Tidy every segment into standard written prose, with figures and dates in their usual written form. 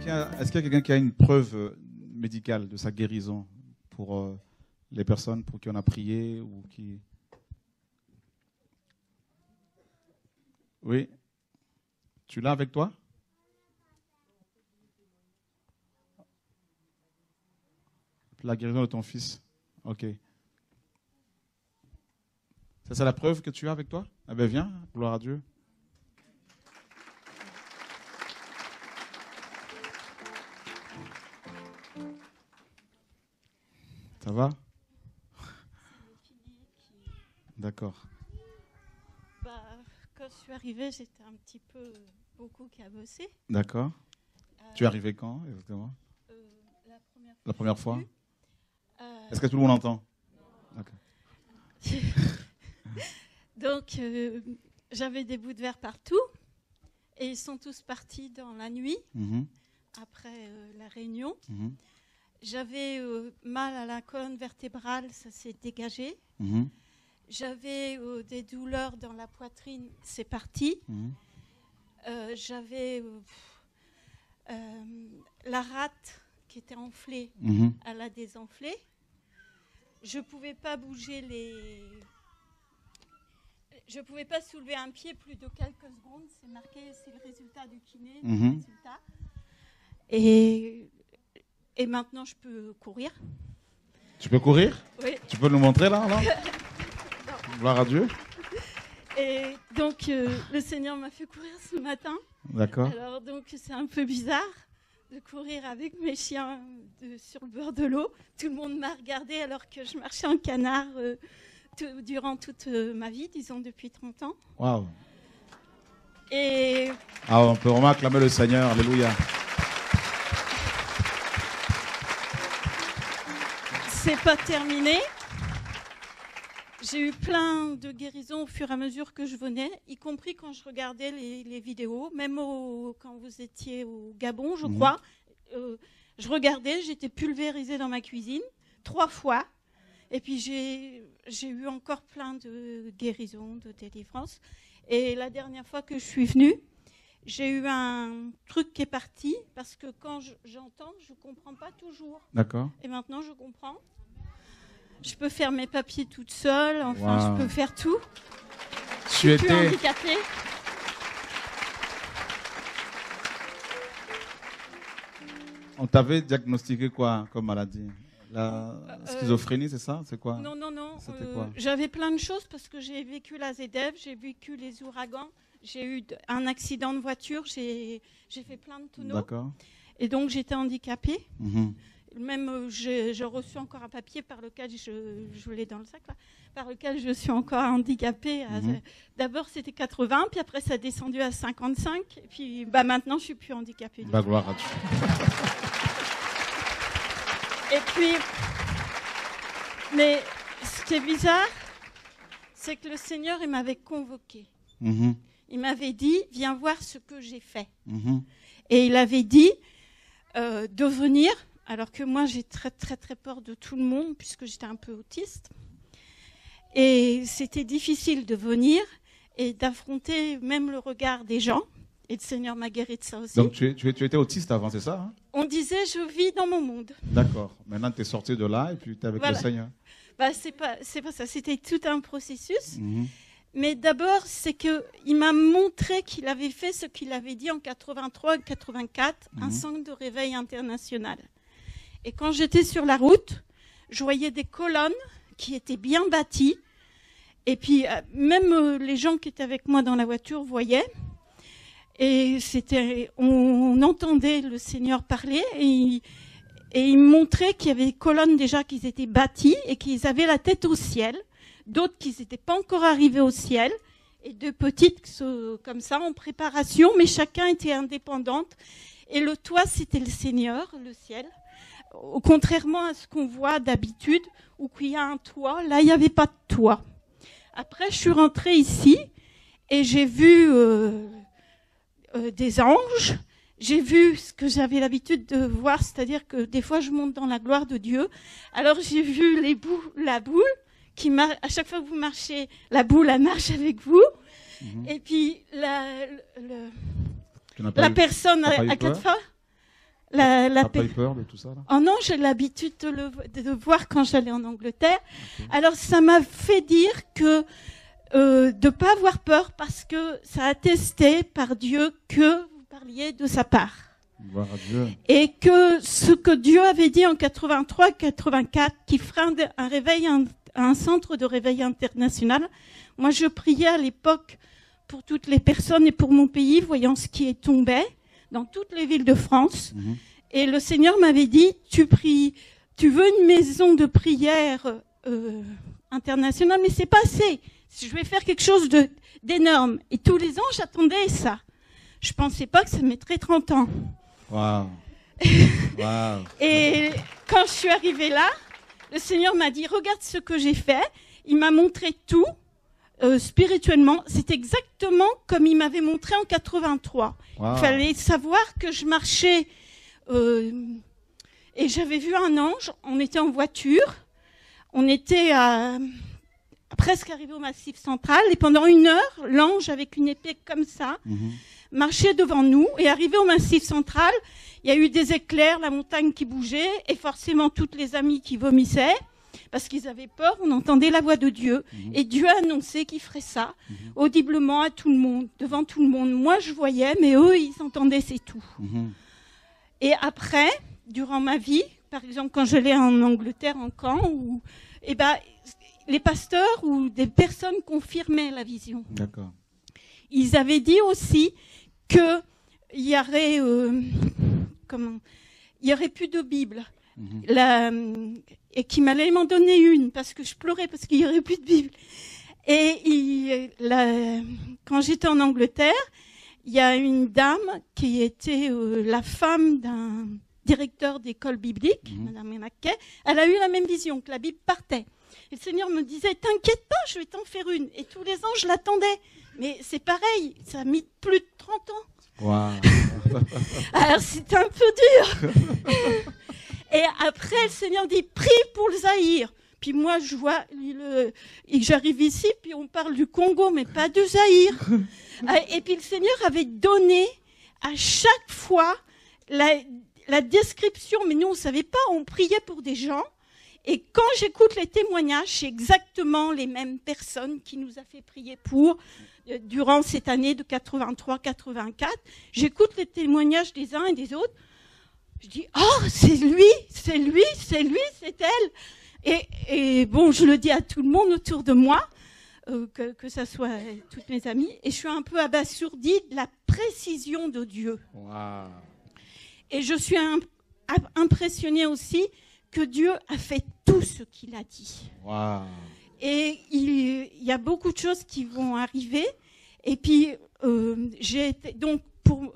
Est-ce qu'il y a quelqu'un qui a une preuve médicale de sa guérison pour les personnes pour qui on a prié ou qui... Oui. Tu l'as avec toi? La guérison de ton fils. Ok. C'est ça la preuve que tu as avec toi? Eh bien, viens, gloire à Dieu. Ça va? D'accord. Quand je suis arrivée, j'étais un petit peu beaucoup cabossée. D'accord. Tu es arrivée quand exactement? La première fois. Est-ce que tout le monde entend? Donc, j'avais des bouts de verre partout et ils sont tous partis dans la nuit après la réunion. J'avais mal à la colonne vertébrale, ça s'est dégagé. J'avais des douleurs dans la poitrine, c'est parti. J'avais la rate qui était enflée, elle a désenflé. Je ne pouvais pas bouger Je ne pouvais pas soulever un pied plus de quelques secondes. C'est marqué, c'est le résultat du kiné. Le résultat. Et maintenant, je peux courir. Tu peux courir? Oui. Tu peux nous montrer là? Gloire à Dieu. Et donc, le Seigneur m'a fait courir ce matin. D'accord. Alors, donc, c'est un peu bizarre de courir avec mes chiens sur le bord de l'eau. Tout le monde m'a regardé alors que je marchais en canard durant toute ma vie, disons depuis 30 ans. Waouh. Et... on peut vraiment acclamer le Seigneur. Alléluia. C'est pas terminé. J'ai eu plein de guérisons au fur et à mesure que je venais, y compris quand je regardais les vidéos, même quand vous étiez au Gabon, je crois. Je regardais, j'étais pulvérisée dans ma cuisine 3 fois. Et puis j'ai eu encore plein de guérisons, de délivrances. Et la dernière fois que je suis venue, j'ai eu un truc qui est parti, parce que quand j'entends, je ne comprends pas toujours. D'accord. Et maintenant, je comprends. Je peux faire mes papiers toute seule, enfin, je peux faire tout. Je suis plus handicapée. On t'avait diagnostiqué quoi comme maladie? La schizophrénie, c'est ça? C'est quoi? Non. C'était quoi? J'avais plein de choses parce que j'ai vécu la ZF, j'ai vécu les ouragans, j'ai eu un accident de voiture, j'ai fait plein de tonneaux. D'accord. Et donc, j'étais handicapée. Même, j'ai reçu encore un papier par lequel, je l'ai dans le sac, là, par lequel je suis encore handicapée. D'abord, c'était 80, puis après, ça a descendu à 55. Et puis, maintenant, je ne suis plus handicapée. Gloire à Dieu. Et puis, mais ce qui est bizarre, c'est que le Seigneur, il m'avait convoquée. Il m'avait dit, viens voir ce que j'ai fait. Et il avait dit de venir... Alors que moi, j'ai très, très, très peur de tout le monde, puisque j'étais un peu autiste. Et c'était difficile de venir et d'affronter même le regard des gens. Et le Seigneur m'a guéri de ça aussi. Donc, tu étais autiste avant, c'est ça? On disait, je vis dans mon monde. D'accord. Maintenant, tu es sorti de là et puis tu es avec le Seigneur. C'est pas ça. C'était tout un processus. Mais d'abord, c'est qu'il m'a montré qu'il avait fait ce qu'il avait dit en 83 et 84, un sang de réveil international. Et quand j'étais sur la route, je voyais des colonnes qui étaient bien bâties. Et puis, même les gens qui étaient avec moi dans la voiture voyaient. Et on entendait le Seigneur parler. Et il montrait qu'il y avait des colonnes déjà qui étaient bâties et qu'ils avaient la tête au ciel. D'autres qui n'étaient pas encore arrivés au ciel. Et 2 petites comme ça en préparation. Mais chacun était indépendante. Et le toit, c'était le Seigneur, le ciel. Contrairement à ce qu'on voit d'habitude, où il y a un toit, là, il n'y avait pas de toit. Après, je suis rentrée ici et j'ai vu des anges. J'ai vu ce que j'avais l'habitude de voir, c'est-à-dire que des fois, je monte dans la gloire de Dieu. Alors, j'ai vu la boule, à chaque fois que vous marchez, la boule, elle marche avec vous. Et puis, la personne à 4 fois... T'as pas eu peur de tout ça là? Oh non, j'ai l'habitude de le voir quand j'allais en Angleterre. Okay. Alors ça m'a fait dire que de pas avoir peur parce que ça a attesté par Dieu que vous parliez de sa part. Gloire à Dieu. Et que ce que Dieu avait dit en 83-84, qui ferait un réveil, un centre de réveil international. Moi, je priais à l'époque pour toutes les personnes et pour mon pays, voyant ce qui est tombé dans toutes les villes de France. Mmh. Et le Seigneur m'avait dit, tu veux une maison de prière internationale, mais c'est pas assez. Je vais faire quelque chose d'énorme. Et tous les ans, j'attendais ça. Je pensais pas que ça mettrait 30 ans. Waouh. Wow. Et quand je suis arrivée là, le Seigneur m'a dit, regarde ce que j'ai fait. Il m'a montré tout. Spirituellement, c'est exactement comme il m'avait montré en 83. Wow. Il fallait savoir que je marchais et j'avais vu un ange. On était en voiture, on était presque arrivé au Massif Central et pendant 1 heure, l'ange avec une épée comme ça marchait devant nous et arrivé au Massif Central, il y a eu des éclairs, la montagne qui bougeait et forcément toutes les amies qui vomissaient. Parce qu'ils avaient peur, on entendait la voix de Dieu. Et Dieu a annoncé qu'il ferait ça, audiblement à tout le monde, devant tout le monde. Moi, je voyais, mais eux, ils entendaient, c'est tout. Et après, durant ma vie, par exemple, quand j'allais en Angleterre, en camp, les pasteurs ou des personnes confirmaient la vision. D'accord. Ils avaient dit aussi qu'il y aurait, il y aurait plus de Bible. Et qui m'allait m'en donner une parce que je pleurais parce qu'il n'y aurait plus de Bible. Et quand j'étais en Angleterre, il y a une dame qui était la femme d'un directeur d'école biblique, Madame Mackay. Elle a eu la même vision, que la Bible partait. Et le Seigneur me disait, t'inquiète pas, je vais t'en faire une. Et tous les ans, je l'attendais. Mais c'est pareil, ça a mis plus de 30 ans. Wow. Alors c'était un peu dur. Et après, le Seigneur dit, prie pour le Zaïre. Puis moi, je vois, j'arrive ici, puis on parle du Congo, mais pas du Zaïre. Et puis le Seigneur avait donné à chaque fois la description, mais nous, on ne savait pas, on priait pour des gens. Et quand j'écoute les témoignages, c'est exactement les mêmes personnes qui nous a fait prier pour durant cette année de 83-84. J'écoute les témoignages des uns et des autres. Je dis, oh, c'est lui, c'est lui, c'est lui, c'est elle. Et bon, je le dis à tout le monde autour de moi, que ça soit toutes mes amies, et je suis un peu abasourdie de la précision de Dieu. Wow. Et je suis impressionnée aussi que Dieu a fait tout ce qu'il a dit. Wow. Et il y a beaucoup de choses qui vont arriver. Et puis, j'ai été, donc,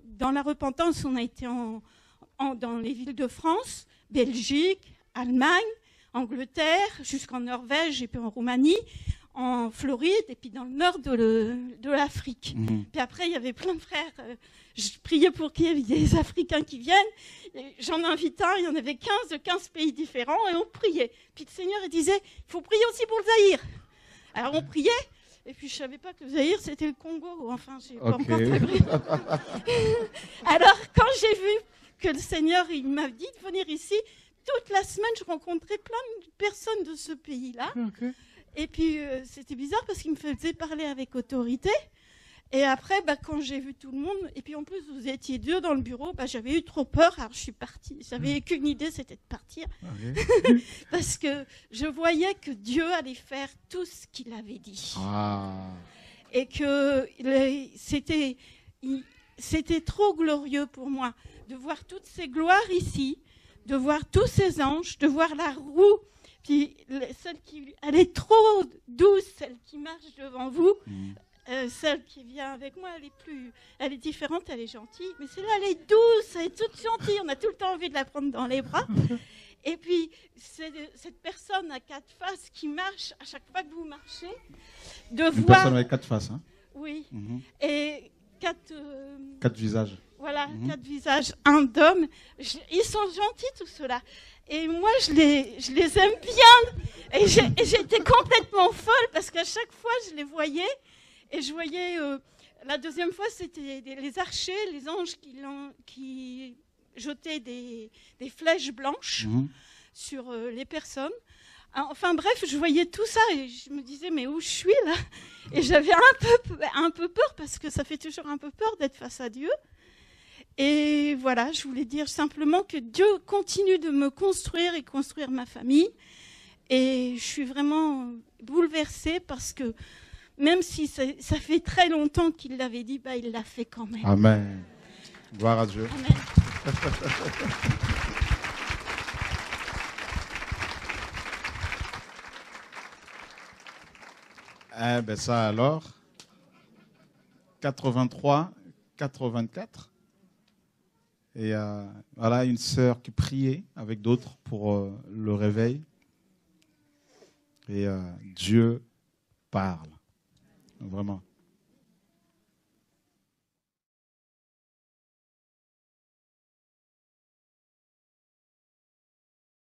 dans la repentance, on a été dans les villes de France, Belgique, Allemagne, Angleterre, jusqu'en Norvège et puis en Roumanie, en Floride et puis dans le nord de l'Afrique. Puis après, il y avait plein de frères. Je priais pour qu'il y ait des Africains qui viennent. J'en invite un, il y en avait 15 de 15 pays différents et on priait. Puis le Seigneur il disait, il faut prier aussi pour le Zaïre. Alors on priait. Et puis je savais pas que le Zaïre c'était le Congo. Enfin, j'ai pas encore très pris. Alors quand j'ai vu que le Seigneur, il m'a dit de venir ici. Toute la semaine, je rencontrais plein de personnes de ce pays-là. Okay. Et puis, c'était bizarre parce qu'il me faisait parler avec autorité. Et après, quand j'ai vu tout le monde, et puis en plus, vous étiez 2 dans le bureau, j'avais eu trop peur, alors je suis partie. J'avais qu'une idée, c'était de partir. Okay. Parce que je voyais que Dieu allait faire tout ce qu'il avait dit. Ah. Et que c'était trop glorieux pour moi de voir toutes ces gloires ici, de voir tous ces anges, de voir la roue, puis elle est trop douce, celle qui marche devant vous, celle qui vient avec moi, elle est différente, elle est gentille, mais celle-là, elle est douce, elle est toute gentille, on a tout le temps envie de la prendre dans les bras. Et puis, cette personne à 4 faces qui marche à chaque fois que vous marchez, Une personne avec 4 faces, hein? Oui, et 4 visages. Voilà, 4 visages, un d'homme. Ils sont gentils, tout cela. Et moi, je les aime bien. Et j'étais complètement folle parce qu'à chaque fois, je les voyais. Et je voyais... la deuxième fois, c'était les archers, les anges qui jeter des flèches blanches sur les personnes. Enfin bref, je voyais tout ça et je me disais, mais où je suis là? Et j'avais un peu peur, parce que ça fait toujours un peu peur d'être face à Dieu. Et voilà, je voulais dire simplement que Dieu continue de me construire et construire ma famille. Et je suis vraiment bouleversée, parce que même si ça fait très longtemps qu'il l'avait dit, bah, il l'a fait quand même. Amen. Gloire à Dieu. Amen. Eh ben ça alors, 83, 84. Et voilà, une sœur qui priait avec d'autres pour le réveil. Et Dieu parle, vraiment.